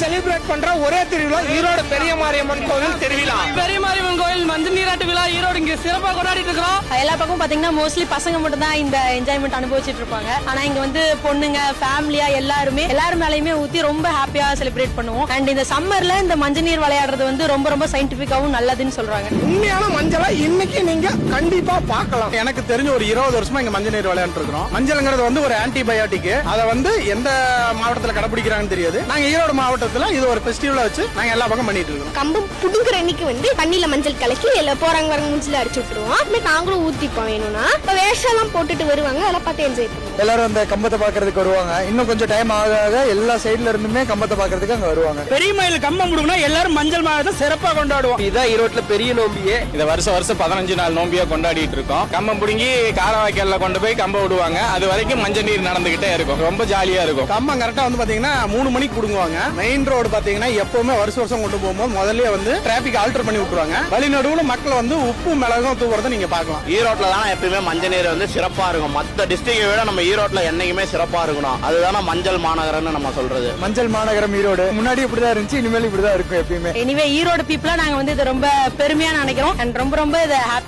Celebrate பண்ற ஒரே திருவிழா ஈரோடு பெரிய மாரியம்மன் கோவில் திருவிழா. பெரிய மாரியம்மன் கோவில் மஞ்சள் நீராட்டு விழா ஈரோடு இங்க சிறப்பா கொண்டாடிட்டு இருக்கோம். எல்லா பக்கம் பாத்தீங்கன்னா மோஸ்ட்லி பசங்க மட்டும் தான் இந்த என்ஜாய்மெண்ட் அனுபவிச்சுட்டு இருப்பாங்க. ஆனா இங்க வந்து பொண்ணுங்க ஃபேமிலியா எல்லாரும் மேலயுமே ஊத்தி ரொம்ப ஹாப்பியா செலிப்ரேட் பண்ணுவோம். அண்ட் இந்த சம்மர்ல இந்த மஞ்சள் நீர் விளையாடுறது வந்து ரொம்ப ரொம்ப சயின்டிபிக்காவும் நல்லதுன்னு சொல்றாங்க. உண்மையான மஞ்சளை இன்னைக்கு நீங்க கண்டிப்பா பார்க்கலாம். எனக்கு தெரிஞ்ச ஒரு 20 வருஷமா இங்க மஞ்சள் நீர் விளையாண்டு இருக்கிறோம். மஞ்சள்ங்கிறது வந்து ஒரு ஆன்டிபயோட்டிக். அதை வந்து எந்த மாவட்டத்துல கடைபிடிக்கிறாங்கன்னு தெரியாது. நாங்க ஈரோடு மாவட்டத்துல இது ஒரு ஃபெஸ்டிவலா வச்சு நாங்க எல்லா பக்கம் பண்ணிட்டு இருக்கோம். கம்பம் புடுங்குற அன்னைக்கு வந்து தண்ணியில மஞ்சள் கலக்கி எல்லாம் போறாங்க வரங்க மூஞ்சில அடிச்சு விட்டுருவோம். அப்புறம் நாங்களும் ஊத்திப்போம். வேணும்னா வேஷம் எல்லாம் போட்டுட்டு வருவாங்க. அதெல்லாம் பார்த்து என்ஜாய் பண்ணுவோம். எல்லாரும் அந்த கம்பத்தை பாக்குறதுக்கு வருவாங்க. இன்னும் கொஞ்சம் டைம் ஆக எல்லா சைடுல இருந்துமே கம்பத்தை பாக்குறதுக்கு அங்க வருவாங்க. பெரிய மயில் கம்பம் முடுங்கனா எல்லாரும் மஞ்சள் மாதத்தை சிறப்பா கொண்டாடுவோம். இதான் ஈரோட்ல பெரிய நோம்பியே. இத வருஷம் 15 நாள் நோம்பியா கொண்டாடிட்டு இருக்கோம். கம்பம் புடுங்கி காரவாய்க்கல்ல கொண்டு போய் கம்பம் விடுவாங்க. அது வரைக்கும் மஞ்சள் நீர் நடந்துகிட்டே இருக்கும். ரொம்ப ஜாலியா இருக்கும். கம்பம் கரெக்டா வந்து பாத்தீங்கன்னா 3 மணிக்கு புடுங்குவாங்க. மெயின் ரோடு பாத்தீங்கன்னா எப்பவுமே வருஷம் கொண்டு போகும்போது முதல்ல வந்து டிராபிக் ஆல்டர் பண்ணி விட்டுருவாங்க. வழி நடுவுல மக்கள் வந்து உப்பு மிளகும் தூக்குறத நீங்க பாக்கலாம். ஈரோட்ல தான் எப்பயுமே மஞ்சள் நீர் வந்து சிறப்பா இருக்கும். மத்த டிஸ்ட்ரிக்டை விட நம்ம ஈரோட்ல என்னைக்குமே சிறப்பா இருக்கணும். அதுதானே மஞ்சள் மாநகரம்னு நம்ம சொல்றது. மஞ்சள் மாநகரம் ஈரோடு முன்னாடி இப்படிதான் இருந்துச்சு, இனிமேல் இப்படிதான் இருக்கும் எப்பயுமே. எனிவே ஈரோடு பீப்புளா நாங்க வந்து இது ரொம்ப பெருமையா நினைக்கிறோம். அண்ட் ரொம்ப ரொம்ப இதை ஹாப்பி